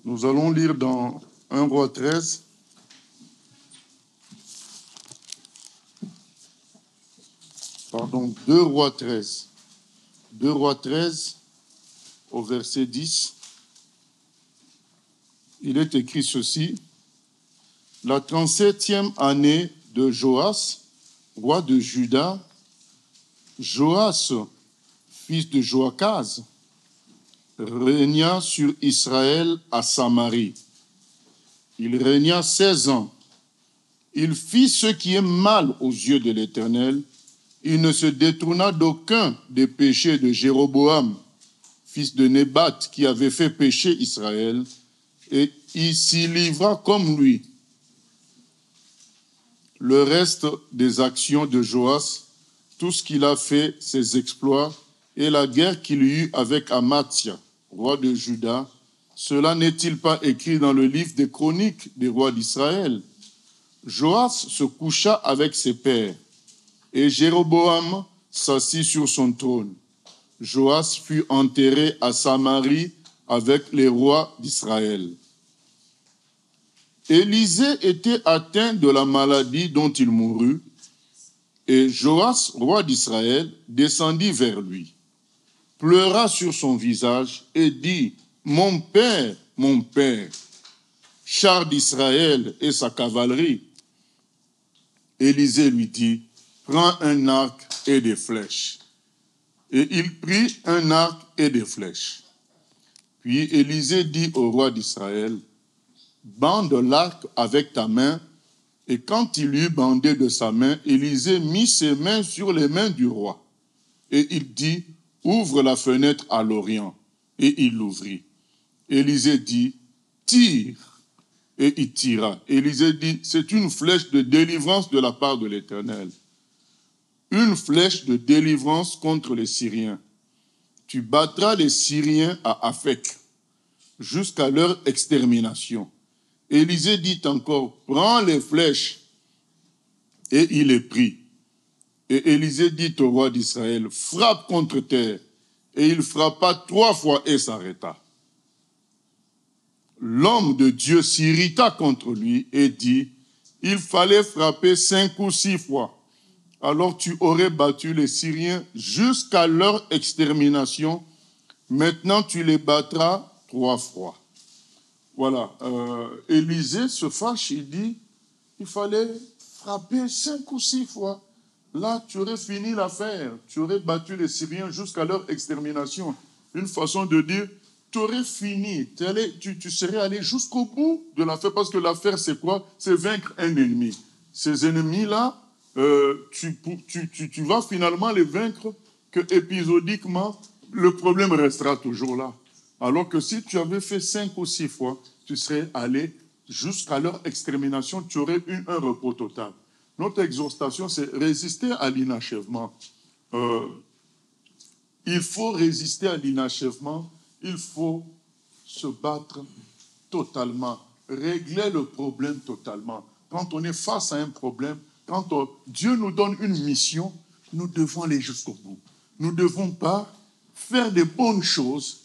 Nous allons lire dans 1 Roi 13. Pardon, 2 Rois 13. 2 Rois 13, au verset 10. Il est écrit ceci. La 37e année de Joas, roi de Juda, Joas, fils de Joachaz, régna sur Israël à Samarie. Il régna 16 ans. Il fit ce qui est mal aux yeux de l'Éternel. Il ne se détourna d'aucun des péchés de Jéroboam, fils de Nébat, qui avait fait pécher Israël, et il s'y livra comme lui. Le reste des actions de Joas, tout ce qu'il a fait, ses exploits, et la guerre qu'il eut avec Amathia, roi de Juda, cela n'est-il pas écrit dans le livre des chroniques des rois d'Israël? Joas se coucha avec ses pères, et Jéroboam s'assit sur son trône. Joas fut enterré à Samarie avec les rois d'Israël. Élisée était atteint de la maladie dont il mourut, et Joas, roi d'Israël, descendit vers lui, pleura sur son visage et dit, « mon père, char d'Israël et sa cavalerie. » Élisée lui dit, « prends un arc et des flèches. » Et il prit un arc et des flèches. Puis Élisée dit au roi d'Israël, « bande l'arc avec ta main. » Et quand il eut bandé de sa main, Élisée mit ses mains sur les mains du roi. Et il dit, « ouvre la fenêtre à l'Orient. » Et il l'ouvrit. Élisée dit, « tire. » Et il tira. Élisée dit, « c'est une flèche de délivrance de la part de l'Éternel. Une flèche de délivrance contre les Syriens. Tu battras les Syriens à Aphek jusqu'à leur extermination. » Élisée dit encore, « prends les flèches. » Et il les prit. Et Élisée dit au roi d'Israël, « frappe contre terre. » Et il frappa 3 fois et s'arrêta. L'homme de Dieu s'irrita contre lui et dit, « il fallait frapper 5 ou 6 fois. Alors tu aurais battu les Syriens jusqu'à leur extermination. Maintenant tu les battras 3 fois. » Voilà, Élisée se fâche, il dit, il fallait frapper 5 ou 6 fois. Là, tu aurais fini l'affaire, tu aurais battu les Syriens jusqu'à leur extermination. Une façon de dire, tu aurais fini, tu serais allé jusqu'au bout de l'affaire, parce que l'affaire, c'est quoi? C'est vaincre un ennemi. Ces ennemis-là, tu vas finalement les vaincre que épisodiquement, le problème restera toujours là. Alors que si tu avais fait 5 ou 6 fois, tu serais allé jusqu'à leur extermination, tu aurais eu un repos total. Notre exhortation, c'est résister à l'inachèvement. Il faut résister à l'inachèvement, il faut se battre totalement, régler le problème totalement. Quand on est face à un problème, quand Dieu nous donne une mission, nous devons aller jusqu'au bout. Nous ne devons pas faire des bonnes choses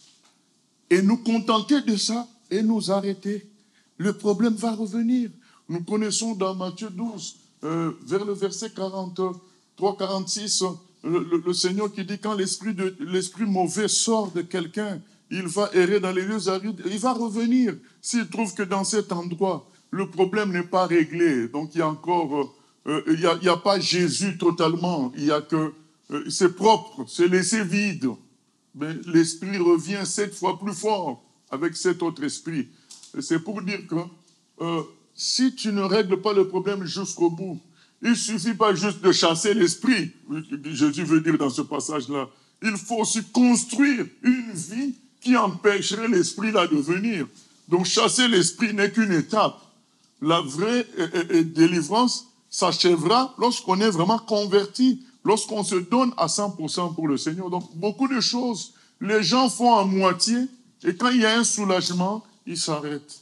et nous contenter de ça et nous arrêter. Le problème va revenir. Nous connaissons dans Matthieu 12, vers le verset 43-46, le Seigneur qui dit quand l'esprit mauvais sort de quelqu'un, il va errer dans les lieux arides, il va revenir. S'il trouve que dans cet endroit, le problème n'est pas réglé, donc il y a encore, il n'y a pas Jésus totalement, il y a que, c'est propre, c'est laissé vide. Mais l'esprit revient 7 fois plus fort avec cet autre esprit. C'est pour dire que si tu ne règles pas le problème jusqu'au bout, il ne suffit pas juste de chasser l'esprit. Jésus veut dire dans ce passage-là, il faut aussi construire une vie qui empêcherait l'esprit-là de venir. Donc chasser l'esprit n'est qu'une étape. La vraie délivrance s'achèvera lorsqu'on est vraiment converti, lorsqu'on se donne à 100% pour le Seigneur. Donc beaucoup de choses, les gens font à moitié, et quand il y a un soulagement, ils s'arrêtent.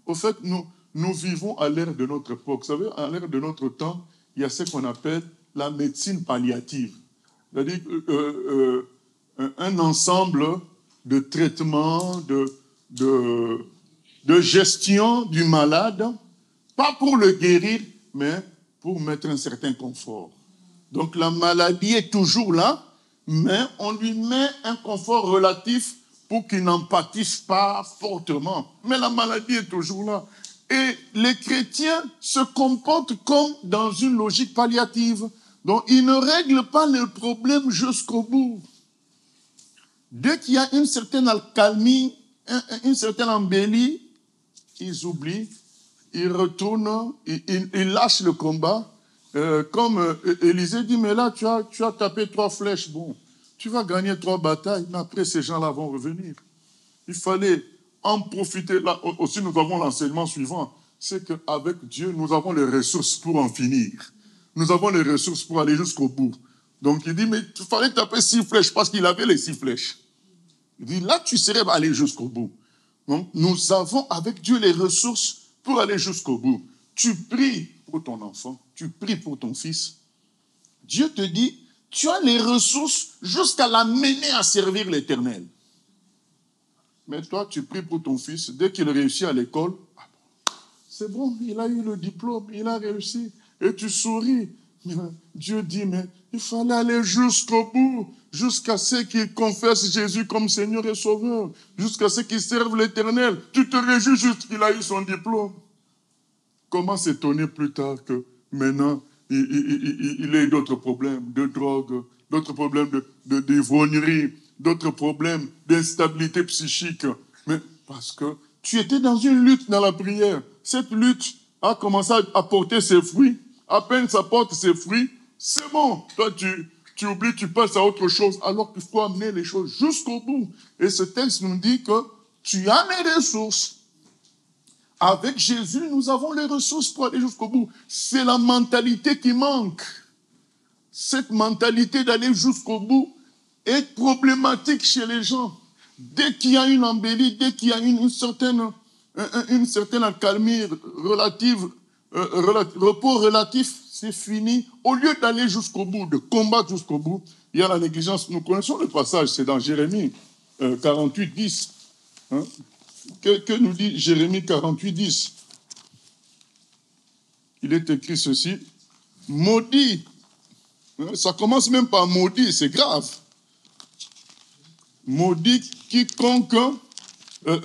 Au fait, nous vivons à l'ère de notre époque. Vous savez, à l'ère de notre temps, il y a ce qu'on appelle la médecine palliative. C'est-à-dire un ensemble de traitements, de gestion du malade, pas pour le guérir, mais pour mettre un certain confort. Donc la maladie est toujours là, mais on lui met un confort relatif pour qu'il n'en pâtisse pas fortement. Mais la maladie est toujours là. Et les chrétiens se comportent comme dans une logique palliative. Donc ils ne règlent pas le problème jusqu'au bout. Dès qu'il y a une certaine accalmie, une certaine embellie, ils oublient, ils retournent, ils lâchent le combat. Comme Élisée dit, mais là, tu as tapé 3 flèches. Bon, tu vas gagner 3 batailles, mais après, ces gens-là vont revenir. Il fallait en profiter. Là aussi, nous avons l'enseignement suivant. C'est qu'avec Dieu, nous avons les ressources pour en finir. Nous avons les ressources pour aller jusqu'au bout. Donc, il dit, mais il fallait taper 6 flèches parce qu'il avait les 6 flèches. Il dit, là, tu serais allé jusqu'au bout. Donc, nous avons avec Dieu les ressources pour aller jusqu'au bout. Tu pries pour ton enfant, tu pries pour ton fils. Dieu te dit, tu as les ressources jusqu'à l'amener à servir l'Éternel. Mais toi, tu pries pour ton fils, dès qu'il réussit à l'école, c'est bon, il a eu le diplôme, il a réussi, et tu souris. Mais Dieu dit, mais il fallait aller jusqu'au bout, jusqu'à ce qu'il confesse Jésus comme Seigneur et Sauveur, jusqu'à ce qu'il serve l'Éternel. Tu te réjouis juste qu'il a eu son diplôme. Comment s'étonner plus tard que maintenant, il ait d'autres problèmes de drogue, d'autres problèmes d'ivrognerie, d'autres problèmes d'instabilité psychique. Mais parce que tu étais dans une lutte dans la prière. Cette lutte a commencé à porter ses fruits. À peine ça porte ses fruits, c'est bon. Toi, tu oublies, tu passes à autre chose, alors qu'il faut amener les choses jusqu'au bout. Et ce texte nous dit que tu as les ressources. Avec Jésus, nous avons les ressources pour aller jusqu'au bout. C'est la mentalité qui manque. Cette mentalité d'aller jusqu'au bout est problématique chez les gens. Dès qu'il y a une embellie, dès qu'il y a une certaine accalmie relative, repos relatif, c'est fini. Au lieu d'aller jusqu'au bout, de combattre jusqu'au bout, il y a la négligence. Nous connaissons le passage, c'est dans Jérémie 48, 10. Hein? Que nous dit Jérémie 48, 10? Il est écrit ceci, maudit. Ça commence même par maudit, c'est grave. Maudit quiconque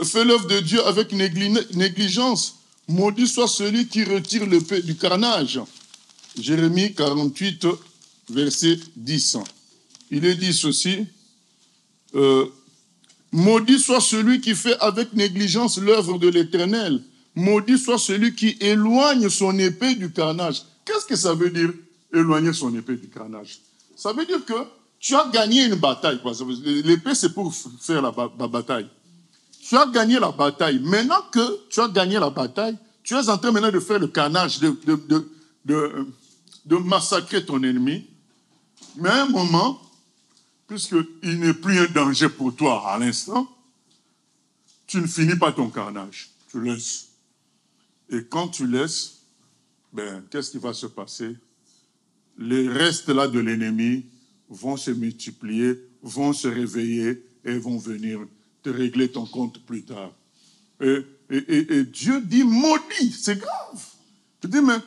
fait l'œuvre de Dieu avec négligence. Maudit soit celui qui retire le paix du carnage. Jérémie 48, verset 10. Il est dit ceci, maudit soit celui qui fait avec négligence l'œuvre de l'Éternel. Maudit soit celui qui éloigne son épée du carnage. Qu'est-ce que ça veut dire, éloigner son épée du carnage? Ça veut dire que tu as gagné une bataille. L'épée, c'est pour faire la bataille. Tu as gagné la bataille. Maintenant que tu as gagné la bataille, tu es en train maintenant de faire le carnage, de massacrer ton ennemi. Mais à un moment, puisqu'il n'est plus un danger pour toi à l'instant, tu ne finis pas ton carnage. Tu laisses. Et quand tu laisses, qu'est-ce qui va se passer? Les restes là de l'ennemi vont se multiplier, vont se réveiller et vont venir te régler ton compte plus tard. Et Dieu dit maudit, c'est grave. Je dis, mais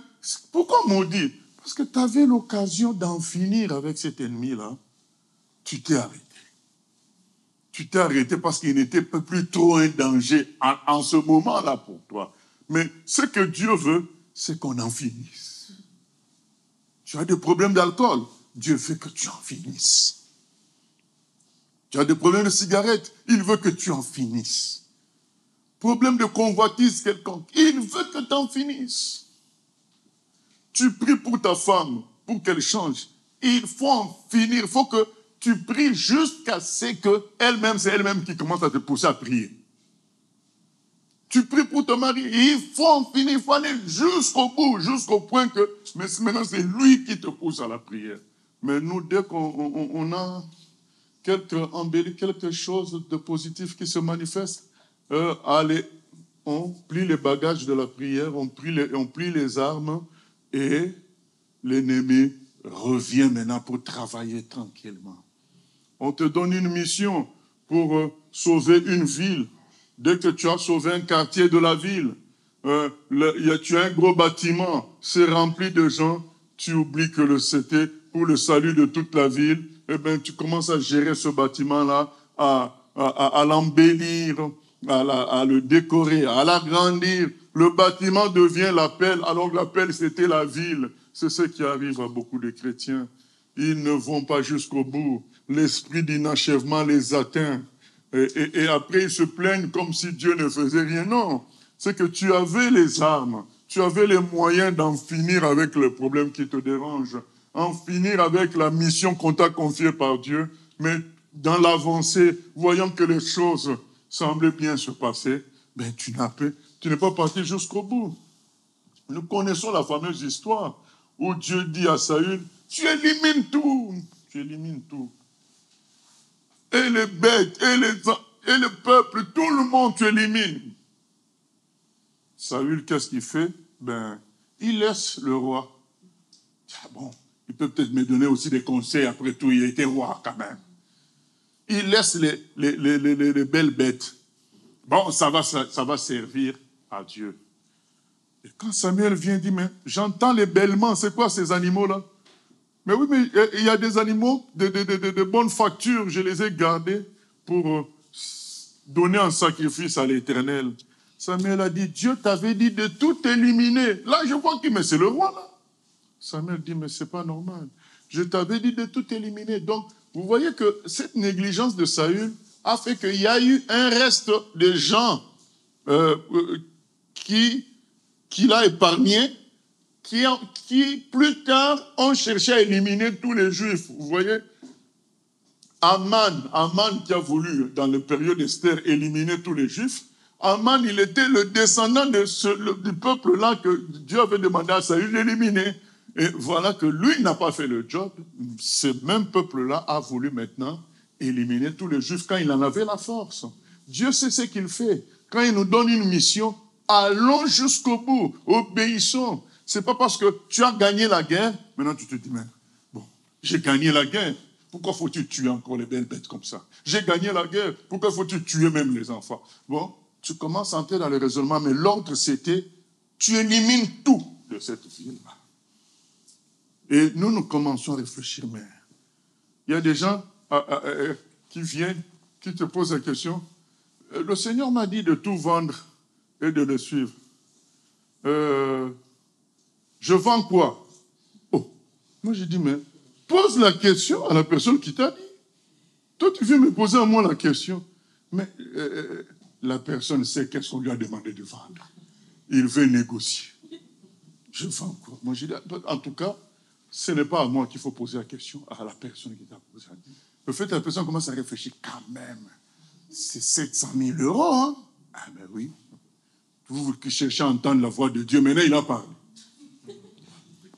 pourquoi maudit? Parce que tu avais l'occasion d'en finir avec cet ennemi-là. Tu t'es arrêté. Tu t'es arrêté parce qu'il n'était plus trop un danger en ce moment-là pour toi. Mais ce que Dieu veut, c'est qu'on en finisse. Tu as des problèmes d'alcool, Dieu veut que tu en finisses. Tu as des problèmes de cigarettes, il veut que tu en finisses. Problème de convoitise quelconque, il veut que tu en finisses. Tu pries pour ta femme, pour qu'elle change. Il faut en finir, il faut que tu pries jusqu'à ce qu'elle-même, c'est elle-même qui commence à te pousser à prier. Tu pries pour ton mari, il faut en finir, il faut aller jusqu'au bout, jusqu'au point que maintenant c'est lui qui te pousse à la prière. Mais nous, dès qu'on a quelque chose de positif qui se manifeste, allez, on plie les bagages de la prière, on plie les armes et l'ennemi revient maintenant pour travailler tranquillement. On te donne une mission pour sauver une ville Dès que tu as sauvé un quartier de la ville, tu as un gros bâtiment, c'est rempli de gens, tu oublies que c'était pour le salut de toute la ville. Eh bien, tu commences à gérer ce bâtiment-là, à l'embellir, à le décorer, à l'agrandir. Le bâtiment devient l'appel, alors que l'appel, c'était la ville. C'est ce qui arrive à beaucoup de chrétiens. Ils ne vont pas jusqu'au bout. L'esprit d'inachèvement les atteint. Et après, ils se plaignent comme si Dieu ne faisait rien. Non, c'est que tu avais les armes, tu avais les moyens d'en finir avec le problème qui te dérange, en finir avec la mission qu'on t'a confiée par Dieu, mais dans l'avancée, voyant que les choses semblaient bien se passer, ben tu n'es pas parti jusqu'au bout. Nous connaissons la fameuse histoire où Dieu dit à Saül, tu élimines tout, tu élimines tout. Et les bêtes, et le peuple, tout le monde, tu élimines. Saül, qu'est-ce qu'il fait? Ben, il laisse le roi. Ah bon, il peut peut-être me donner aussi des conseils, après tout, il a été roi quand même. Il laisse les belles bêtes. Bon, ça va servir à Dieu. Et quand Samuel vient, il dit, mais j'entends les bêlements, c'est quoi ces animaux-là? Mais oui, mais il y a des animaux de bonne facture, je les ai gardés pour donner un sacrifice à l'Éternel. Samuel a dit, Dieu t'avait dit de tout éliminer. Là, je vois que mais c'est le roi, là. Samuel dit, mais c'est pas normal. Je t'avais dit de tout éliminer. Donc, vous voyez que cette négligence de Saül a fait qu'il y a eu un reste de gens qu'il a épargnés, qui plus tard ont cherché à éliminer tous les Juifs. Vous voyez, Aman qui a voulu, dans la période d'Esther, éliminer tous les Juifs, Aman, il était le descendant du peuple-là que Dieu avait demandé à Saül d'éliminer. Et voilà que lui n'a pas fait le job. Ce même peuple-là a voulu maintenant éliminer tous les Juifs quand il en avait la force. Dieu sait ce qu'il fait. Quand il nous donne une mission, allons jusqu'au bout, obéissons. C'est pas parce que tu as gagné la guerre, maintenant tu te dis, mais bon, j'ai gagné la guerre, pourquoi faut-il tuer encore les belles bêtes comme ça? J'ai gagné la guerre, pourquoi faut-il tuer même les enfants? Bon, tu commences à entrer dans le raisonnement, mais l'ordre c'était, tu élimines tout de cette ville-là. Et nous commençons à réfléchir, mais il y a des gens qui viennent, qui te posent la question, le Seigneur m'a dit de tout vendre et de le suivre. Je vends quoi? Oh, moi j'ai dit, mais pose la question à la personne qui t'a dit. Toi, tu viens me poser à moi la question. Mais la personne sait qu'est-ce qu'on lui a demandé de vendre. Il veut négocier. Je vends quoi? Moi j'ai dit, en tout cas, ce n'est pas à moi qu'il faut poser la question, à la personne qui t'a posé la question. Le fait que la personne commence à réfléchir, quand même, c'est 700 000 euros, hein? Ah ben oui. Vous qui cherchez à entendre la voix de Dieu, maintenant il a parlé.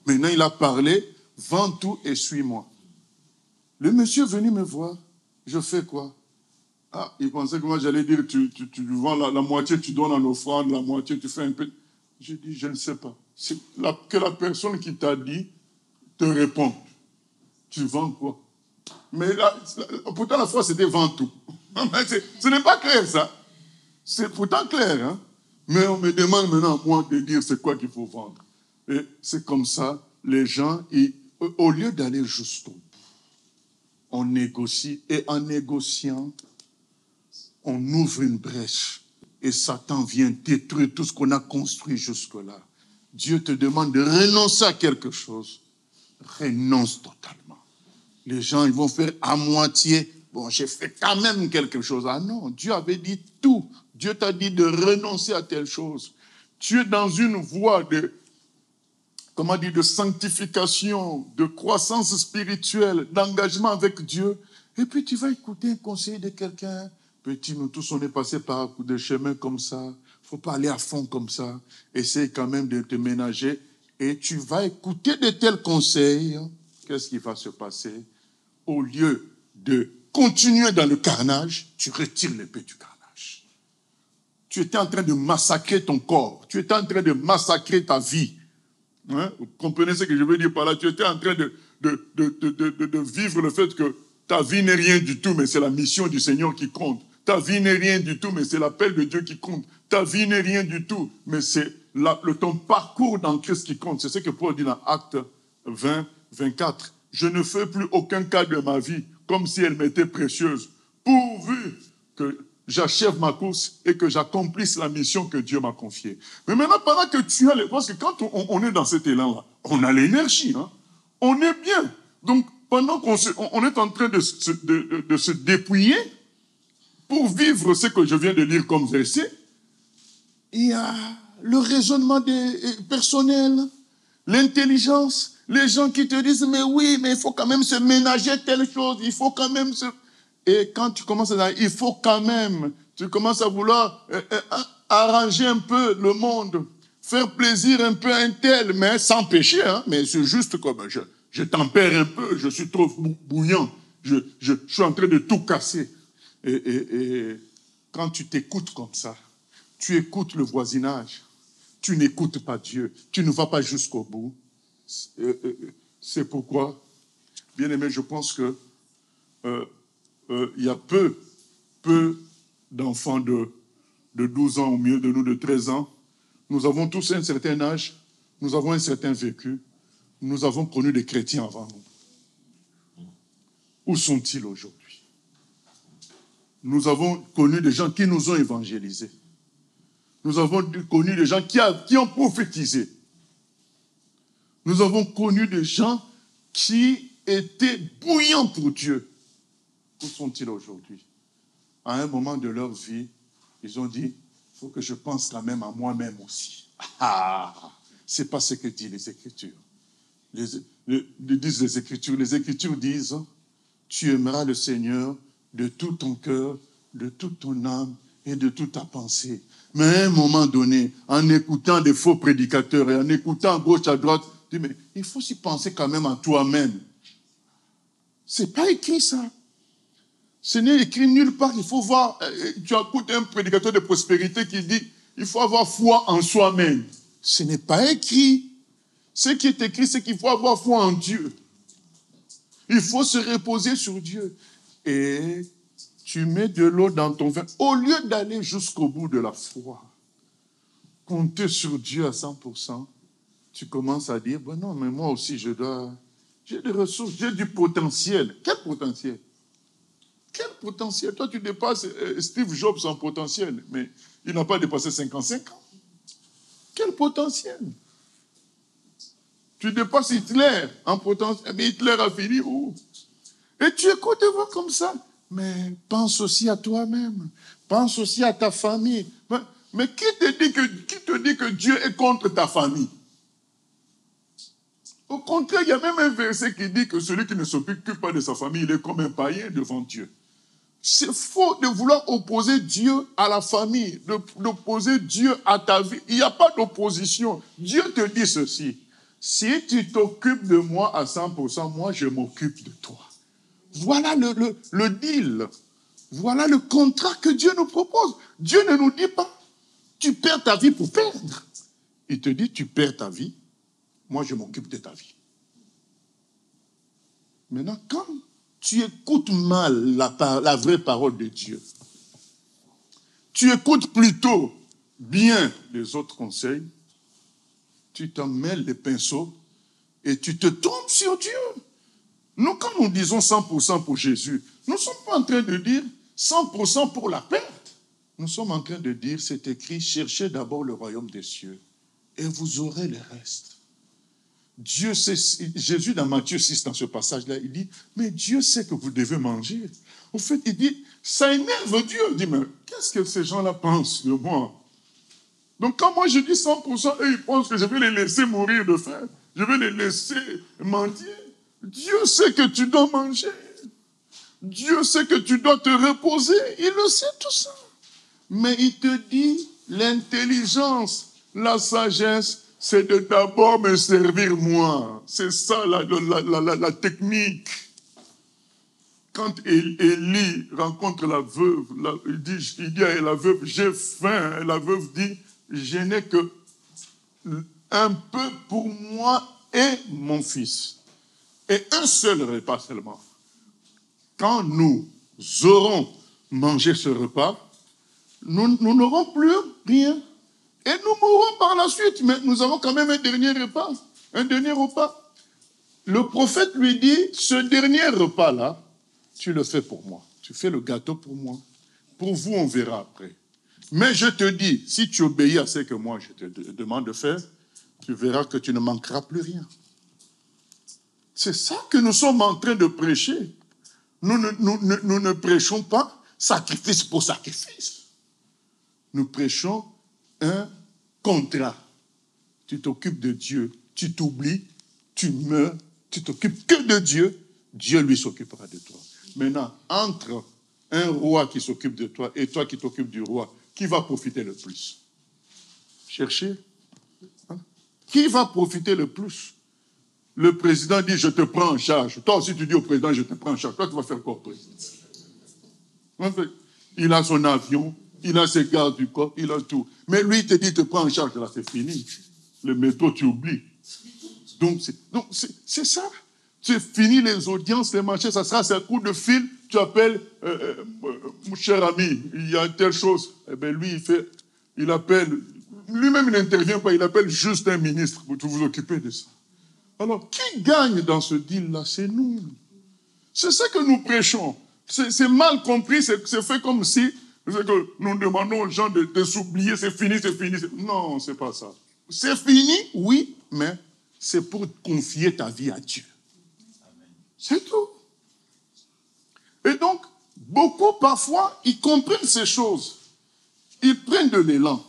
Maintenant il a parlé, vends tout et suis-moi. Le monsieur est venu me voir, je fais quoi? Ah, il pensait que moi j'allais dire, tu vends la moitié, tu donnes en offrande, la moitié, tu fais un peu. J'ai dit, je ne sais pas. C'est que la personne qui t'a dit te répond. Tu vends quoi? Mais là, pourtant la foi c'était vends tout. Ce n'est pas clair ça. C'est pourtant clair, hein? Mais on me demande maintenant, moi, de dire c'est quoi qu'il faut vendre. Et c'est comme ça, les gens, au lieu d'aller jusqu'au bout, on négocie. Et en négociant, on ouvre une brèche. Et Satan vient détruire tout ce qu'on a construit jusque-là. Dieu te demande de renoncer à quelque chose. Renonce totalement. Les gens, ils vont faire à moitié. Bon, j'ai fait quand même quelque chose. Ah non, Dieu avait dit tout. Dieu t'a dit de renoncer à telle chose. Tu es dans une voie de sanctification, de croissance spirituelle, d'engagement avec Dieu. Et puis tu vas écouter un conseil de quelqu'un. Petit, nous tous, on est passés par des chemins comme ça. Il ne faut pas aller à fond comme ça. Essaye quand même de te ménager. Et tu vas écouter de tels conseils. Qu'est-ce qui va se passer? Au lieu de continuer dans le carnage, tu retires l'épée du carnage. Tu étais en train de massacrer ton corps. Tu étais en train de massacrer ta vie. Hein? Vous comprenez ce que je veux dire par là? Tu étais en train de vivre le fait que ta vie n'est rien du tout, mais c'est la mission du Seigneur qui compte. Ta vie n'est rien du tout, mais c'est l'appel de Dieu qui compte. Ta vie n'est rien du tout, mais c'est ton parcours dans Christ qui compte. C'est ce que Paul dit dans Actes 20, 24. Je ne fais plus aucun cas de ma vie comme si elle m'était précieuse, pourvu que j'achève ma course et que j'accomplisse la mission que Dieu m'a confiée. Mais maintenant, pendant que tu as... Parce que quand on est dans cet élan-là, on a l'énergie, hein? On est bien. Donc, pendant qu'on est en train de se dépouiller pour vivre ce que je viens de lire comme verset, il y a le raisonnement personnel, l'intelligence, les gens qui te disent, mais oui, mais il faut quand même se ménager telle chose, il faut quand même se... Et quand tu commences à dire, il faut quand même, tu commences à vouloir arranger un peu le monde, faire plaisir un peu à un tel, mais sans péché, hein, mais c'est juste comme je tempère un peu, je suis trop bouillant, je suis en train de tout casser. Et quand tu t'écoutes comme ça, tu écoutes le voisinage, tu n'écoutes pas Dieu, tu ne vas pas jusqu'au bout. C'est pourquoi, bien aimé, je pense que il y a peu d'enfants de 12 ans, au mieux de nous de 13 ans. Nous avons tous un certain âge, nous avons un certain vécu, nous avons connu des chrétiens avant nous. Où sont-ils aujourd'hui? Nous avons connu des gens qui nous ont évangélisés. Nous avons connu des gens qui ont prophétisé. Nous avons connu des gens qui étaient bouillants pour Dieu. Où sont-ils aujourd'hui? À un moment de leur vie, ils ont dit, il faut que je pense quand même à moi-même aussi. Ah, c'est pas ce que disent les Écritures. Disent les Écritures. Les Écritures disent, tu aimeras le Seigneur de tout ton cœur, de toute ton âme et de toute ta pensée. Mais à un moment donné, en écoutant des faux prédicateurs et en écoutant à gauche, à droite, tu dis, mais il faut s'y penser quand même à toi-même. C'est pas écrit ça. Ce n'est écrit nulle part. Il faut voir, tu écoutes un prédicateur de prospérité qui dit, il faut avoir foi en soi-même. Ce n'est pas écrit. Ce qui est écrit, c'est qu'il faut avoir foi en Dieu. Il faut se reposer sur Dieu. Et tu mets de l'eau dans ton vin. Au lieu d'aller jusqu'au bout de la foi, compter sur Dieu à 100%, tu commences à dire, ben non, mais moi aussi, j'ai des ressources, j'ai du potentiel. Quel potentiel? Quel potentiel? Toi, tu dépasses Steve Jobs en potentiel, mais il n'a pas dépassé 55 ans. Quel potentiel? Tu dépasses Hitler en potentiel, mais Hitler a fini où? Et tu écoutes et vois comme ça. Mais pense aussi à toi-même. Pense aussi à ta famille. Mais qui te dit que Dieu est contre ta famille? Au contraire, il y a même un verset qui dit que celui qui ne s'occupe pas de sa famille, il est comme un païen devant Dieu. C'est faux de vouloir opposer Dieu à la famille, d'opposer Dieu à ta vie. Il n'y a pas d'opposition. Dieu te dit ceci. Si tu t'occupes de moi à 100%, moi je m'occupe de toi. Voilà le deal. Voilà le contrat que Dieu nous propose. Dieu ne nous dit pas, tu perds ta vie pour perdre. Il te dit, tu perds ta vie, moi je m'occupe de ta vie. Maintenant, quand tu écoutes mal la vraie parole de Dieu, tu écoutes plutôt bien les autres conseils, tu t'en mêles les pinceaux et tu te trompes sur Dieu. Nous, quand nous disons 100% pour Jésus, nous ne sommes pas en train de dire 100% pour la perte. Nous sommes en train de dire, c'est écrit, cherchez d'abord le royaume des cieux et vous aurez le reste. Dieu sait, Jésus dans Matthieu 6, dans ce passage-là, il dit, mais Dieu sait que vous devez manger. En fait, il dit, ça énerve Dieu. Il dit, mais qu'est-ce que ces gens-là pensent de moi? Donc quand moi je dis 100%, eux ils pensent que je vais les laisser mourir de faim. Je vais les laisser mendier. Dieu sait que tu dois manger. Dieu sait que tu dois te reposer. Il le sait tout ça. Mais il te dit, l'intelligence, la sagesse, c'est de d'abord me servir moi. C'est ça la technique. Quand Élie rencontre la veuve, il dit à la veuve, j'ai faim. Et la veuve dit, je n'ai que un peu pour moi et mon fils. Et un seul repas seulement. Quand nous aurons manger ce repas, nous n'aurons plus rien. Et nous mourrons par la suite. Mais nous avons quand même un dernier repas. Un dernier repas. Le prophète lui dit, ce dernier repas-là, tu le fais pour moi. Tu fais le gâteau pour moi. Pour vous, on verra après. Mais je te dis, si tu obéis à ce que moi je te demande de faire, tu verras que tu ne manqueras plus rien. C'est ça que nous sommes en train de prêcher. Nous ne prêchons pas sacrifice pour sacrifice. Nous prêchons un contrat. Tu t'occupes de Dieu, tu t'oublies, tu meurs, tu t'occupes que de Dieu, Dieu lui s'occupera de toi. Maintenant, entre un roi qui s'occupe de toi et toi qui t'occupes du roi, qui va profiter le plus? Cherchez. Hein? Qui va profiter le plus? Le président dit, je te prends en charge. Toi aussi, tu dis au président, je te prends en charge. Toi, tu vas faire quoi au président? Il a son avion, il a ses gardes du corps, il a tout. Mais lui, il te dit, il te prend en charge. Là, c'est fini. Le métro, tu oublies. Donc, c'est ça. C'est fini les audiences, les marchés, ça sera un coup de fil. Tu appelles, mon cher ami, il y a telle chose. Eh bien, lui, il appelle, lui-même, il n'intervient pas, il appelle juste un ministre pour vous occuper de ça. Alors, qui gagne dans ce deal-là? C'est nous. C'est ça que nous prêchons. C'est mal compris, c'est fait comme si que nous demandons aux gens de s'oublier, c'est fini, c'est fini. Non, c'est pas ça. C'est fini, oui, mais c'est pour confier ta vie à Dieu. C'est tout. Et donc, beaucoup parfois, ils comprennent ces choses. Ils prennent de l'élan.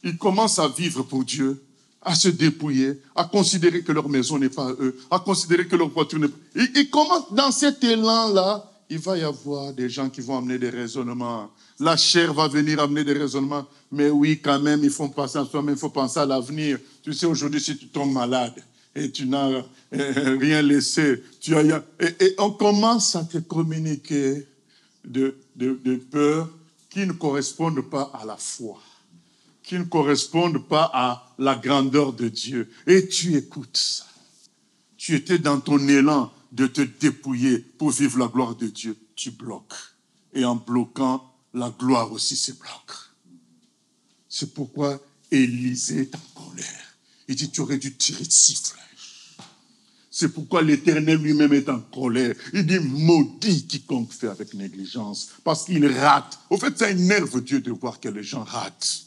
Ils commencent à vivre pour Dieu, à se dépouiller, à considérer que leur maison n'est pas à eux, à considérer que leur voiture n'est pas... Ils commencent dans cet élan-là, il va y avoir des gens qui vont amener des raisonnements. La chair va venir amener des raisonnements. Mais oui, quand même, il faut penser à soi-même, il faut penser à l'avenir. Tu sais, aujourd'hui, si tu tombes malade et tu n'as rien laissé, et on commence à te communiquer de peurs qui ne correspondent pas à la foi, qui ne correspondent pas à la grandeur de Dieu. Et tu écoutes ça. Tu étais dans ton élan de te dépouiller pour vivre la gloire de Dieu. Tu bloques. Et en bloquant, la gloire aussi se bloque. C'est pourquoi Élisée est en colère. Il dit, tu aurais dû tirer 6 flèches. C'est pourquoi l'Éternel lui-même est en colère. Il dit, maudit quiconque fait avec négligence. Parce qu'il rate. Au fait, ça énerve Dieu de voir que les gens ratent.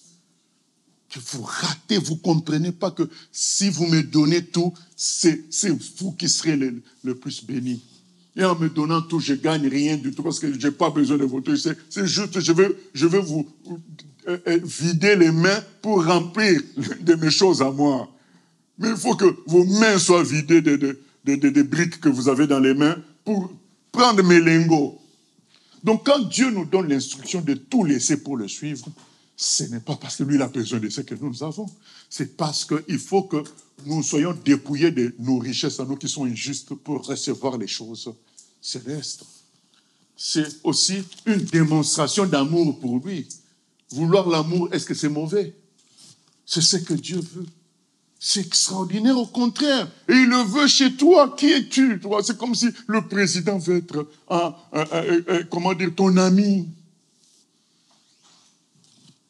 Que vous ratez, vous ne comprenez pas que si vous me donnez tout, c'est vous qui serez le plus béni. Et en me donnant tout, je ne gagne rien du tout parce que je n'ai pas besoin de votre truc. C'est juste, je veux vous vider les mains pour remplir de mes choses à moi. Mais il faut que vos mains soient vidées des briques que vous avez dans les mains pour prendre mes lingots. Donc quand Dieu nous donne l'instruction de tout laisser pour le suivre, ce n'est pas parce que lui, il a besoin de ce que nous avons. C'est parce qu'il faut que nous soyons dépouillés de nos richesses à nous qui sont injustes pour recevoir les choses célestes. C'est aussi une démonstration d'amour pour lui. Vouloir l'amour, est-ce que c'est mauvais? C'est ce que Dieu veut. C'est extraordinaire, au contraire. Et il le veut chez toi. Qui es-tu? C'est comme si le président veut être, comment dire, ton ami.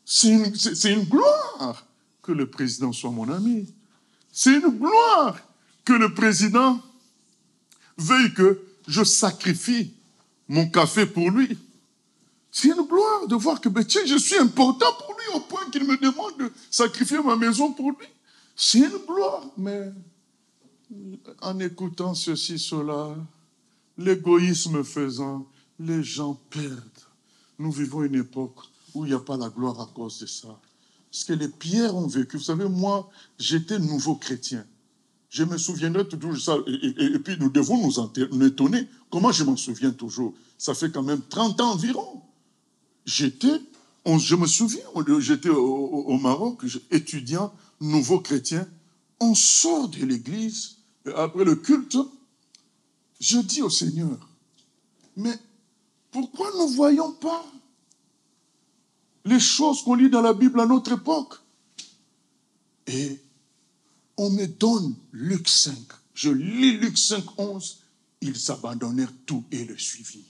C'est une gloire que le président soit mon ami. C'est une gloire que le président veuille que je sacrifie mon café pour lui. C'est une gloire de voir que tiens, je suis important pour lui au point qu'il me demande de sacrifier ma maison pour lui. C'est une gloire, mais en écoutant ceci, cela, l'égoïsme faisant, les gens perdent. Nous vivons une époque où il n'y a pas la gloire à cause de ça. Parce que les pierres ont vécu. Vous savez, moi, j'étais nouveau chrétien. Je me souviendrai toujours de ça. Et puis, nous devons nous étonner. Comment je m'en souviens toujours? Ça fait quand même 30 ans environ. Je me souviens, j'étais au Maroc, étudiant, nouveau chrétien. On sort de l'église, et après le culte, je dis au Seigneur, mais pourquoi nous ne voyons pas les choses qu'on lit dans la Bible à notre époque? Et on me donne Luc 5. Je lis Luc 5, 11. Ils abandonnèrent tout et le suivirent.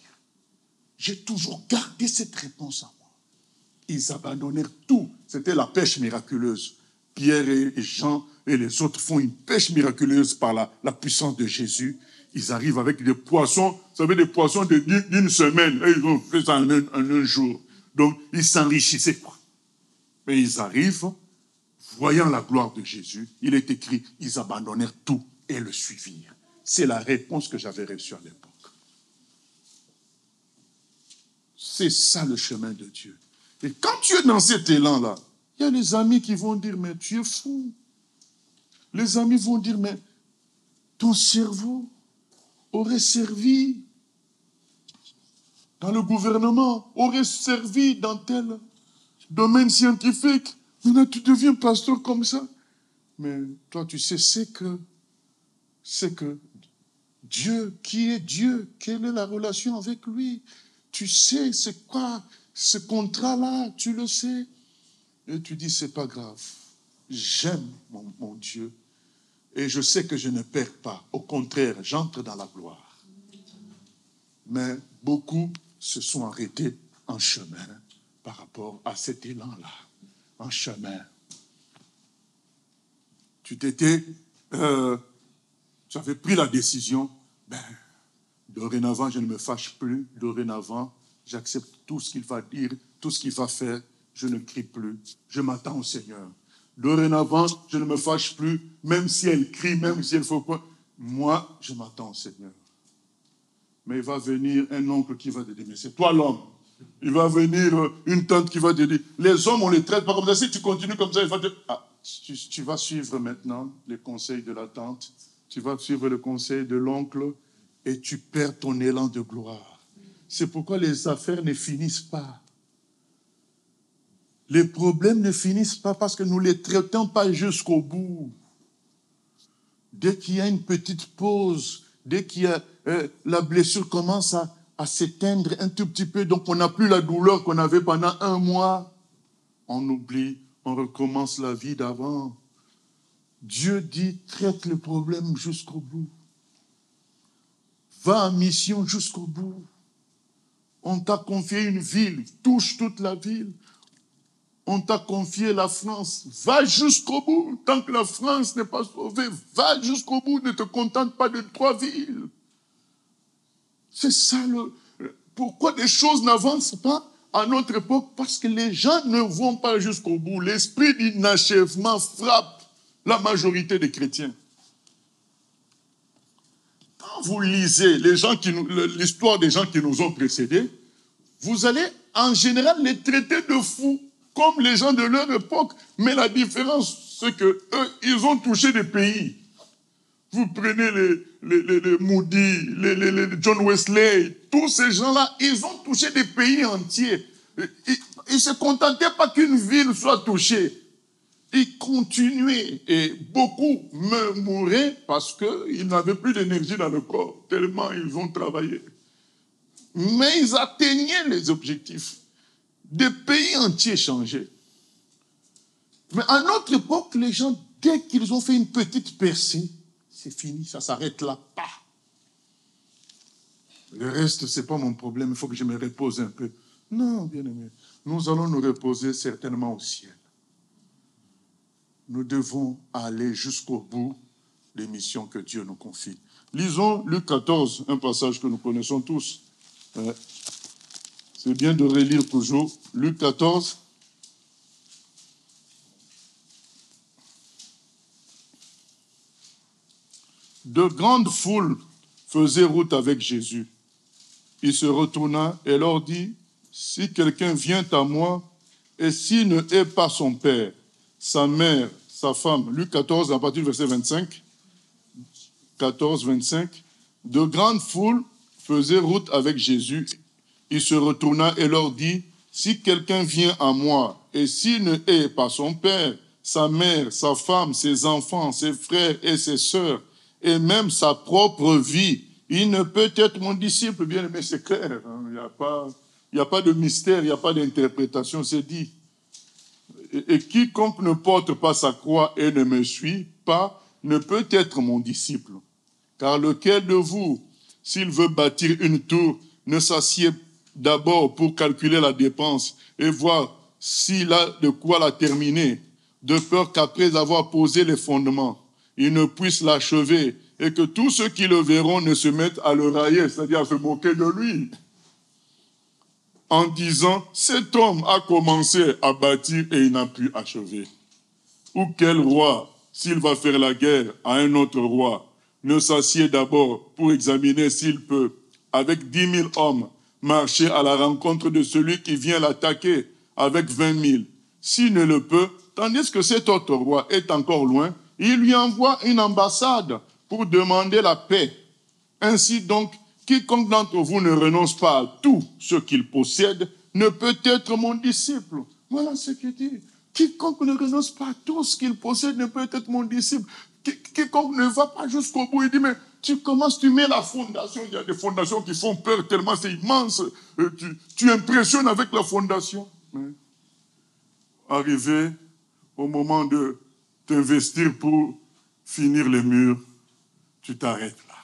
j'ai toujours gardé cette réponse à moi. Ils abandonnèrent tout. C'était la pêche miraculeuse. Pierre et Jean et les autres font une pêche miraculeuse par la puissance de Jésus. Ils arrivent avec des poissons, vous savez, des poissons d'une semaine. Et ils ont fait ça en un jour. Donc, ils s'enrichissaient, quoi. Mais ils arrivent, voyant la gloire de Jésus, il est écrit, ils abandonnèrent tout et le suivirent. C'est la réponse que j'avais reçue à l'époque. C'est ça le chemin de Dieu. Et quand tu es dans cet élan-là, il y a les amis qui vont dire, mais tu es fou. Les amis vont dire, mais ton cerveau aurait servi dans le gouvernement, aurait servi dans tel domaine scientifique. Maintenant, tu deviens pasteur comme ça. Mais toi, tu sais, c'est que Dieu, qui est Dieu, quelle est la relation avec lui? Tu sais, c'est quoi ce contrat-là? Tu le sais. Et tu dis, c'est pas grave. J'aime mon Dieu. Et je sais que je ne perds pas. Au contraire, j'entre dans la gloire. Mais beaucoup se sont arrêtés en chemin par rapport à cet élan-là. En chemin. Tu avais pris la décision, dorénavant, je ne me fâche plus. Dorénavant, j'accepte tout ce qu'il va dire, tout ce qu'il va faire. Je ne crie plus. Je m'attends au Seigneur. Dorénavant, je ne me fâche plus, même si elle crie, même si elle faut quoi. Moi, je m'attends au Seigneur. Mais il va venir un oncle qui va te dire, mais c'est toi l'homme. Il va venir une tante qui va te dire, les hommes, on les traite pas comme ça. Si tu continues comme ça, il va te dire, tu vas suivre maintenant les conseils de la tante, tu vas suivre le conseil de l'oncle et tu perds ton élan de gloire. C'est pourquoi les affaires ne finissent pas. Les problèmes ne finissent pas parce que nous ne les traitons pas jusqu'au bout. Dès qu'il y a une petite pause, dès qu'il y a la blessure commence à s'éteindre un tout petit peu, donc on n'a plus la douleur qu'on avait pendant un mois, on oublie, on recommence la vie d'avant. Dieu dit, traite le problème jusqu'au bout. Va en mission jusqu'au bout. On t'a confié une ville, touche toute la ville. On t'a confié la France, va jusqu'au bout. Tant que la France n'est pas sauvée, va jusqu'au bout. Ne te contente pas de 3 villes. C'est ça pourquoi les choses n'avancent pas à notre époque? Parce que les gens ne vont pas jusqu'au bout. L'esprit d'inachèvement frappe la majorité des chrétiens. Quand vous lisez l'histoire des gens qui nous ont précédés, vous allez en général les traiter de fous, comme les gens de leur époque. Mais la différence, c'est que eux, ils ont touché des pays. Vous prenez les Moody, les John Wesley, tous ces gens-là, ils ont touché des pays entiers. Ils ne se contentaient pas qu'une ville soit touchée. Ils continuaient et beaucoup mouraient parce qu'ils n'avaient plus d'énergie dans le corps, tellement ils ont travaillé. Mais ils atteignaient les objectifs. Des pays entiers changeaient. Mais à notre époque, les gens, dès qu'ils ont fait une petite percée, c'est fini, ça s'arrête là. Le reste, ce n'est pas mon problème, il faut que je me repose un peu. Non, bien-aimé, nous allons nous reposer certainement au ciel. Nous devons aller jusqu'au bout des missions que Dieu nous confie. Lisons Luc 14, un passage que nous connaissons tous. C'est bien de relire toujours. Luc 14. De grandes foules faisaient route avec Jésus. Il se retourna et leur dit, si quelqu'un vient à moi et s'il ne hait pas son père, sa mère, sa femme, Luc 14, à partir du verset 25, 14, 25, de grandes foules faisaient route avec Jésus. Il se retourna et leur dit, si quelqu'un vient à moi et s'il ne hait pas son père, sa mère, sa femme, ses enfants, ses frères et ses sœurs, et même sa propre vie, il ne peut être mon disciple. Bien aimé, c'est clair. Hein? Il n'y a pas de mystère, il n'y a pas d'interprétation, c'est dit. Et quiconque ne porte pas sa croix et ne me suit pas, ne peut être mon disciple. Car lequel de vous, s'il veut bâtir une tour, ne s'assied d'abord pour calculer la dépense et voir s'il a de quoi la terminer, de peur qu'après avoir posé les fondements, il ne puisse l'achever et que tous ceux qui le verront ne se mettent à le railler, c'est-à-dire à se moquer de lui, en disant « Cet homme a commencé à bâtir et il n'a pu achever. » Ou quel roi, s'il va faire la guerre à un autre roi, ne s'assied d'abord pour examiner s'il peut, avec 10 000 hommes, marcher à la rencontre de celui qui vient l'attaquer avec 20 000. S'il ne le peut, tandis que cet autre roi est encore loin, il lui envoie une ambassade pour demander la paix. Ainsi donc, quiconque d'entre vous ne renonce pas à tout ce qu'il possède ne peut être mon disciple. Voilà ce qu'il dit. Quiconque ne renonce pas à tout ce qu'il possède ne peut être mon disciple. Quiconque ne va pas jusqu'au bout, il dit, mais tu commences, tu mets la fondation. Il y a des fondations qui font peur tellement c'est immense. Tu impressionnes avec la fondation. Mais arrivé au moment de t'investir pour finir les murs, tu t'arrêtes là.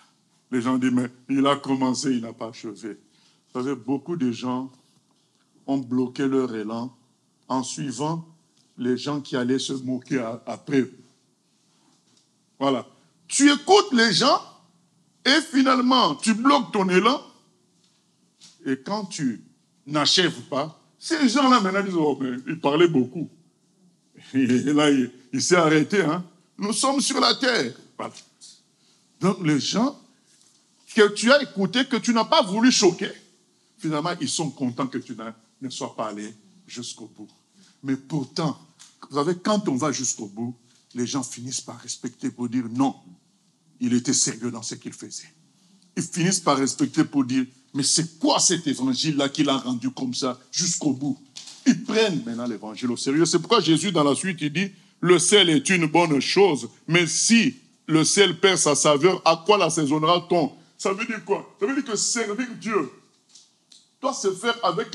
Les gens disent, mais il a commencé, il n'a pas achevé. Vous savez, beaucoup de gens ont bloqué leur élan en suivant les gens qui allaient se moquer après eux. Voilà. Tu écoutes les gens et finalement, tu bloques ton élan. Et quand tu n'achèves pas, ces gens-là maintenant disent, oh, mais il parlait beaucoup. Et là, il s'est arrêté. Hein. Nous sommes sur la terre. Voilà. Donc les gens que tu as écoutés, que tu n'as pas voulu choquer, finalement, ils sont contents que tu ne sois pas allé jusqu'au bout. Mais pourtant, vous savez, quand on va jusqu'au bout, les gens finissent par respecter pour dire non, il était sérieux dans ce qu'il faisait. Ils finissent par respecter pour dire, mais c'est quoi cet évangile-là qu'il a rendu comme ça jusqu'au bout? Ils prennent maintenant l'évangile au sérieux. C'est pourquoi Jésus, dans la suite, il dit, le sel est une bonne chose, mais si le sel perd sa saveur, à quoi l'assaisonnera-t-on? Ça veut dire quoi? Ça veut dire que servir Dieu doit se faire avec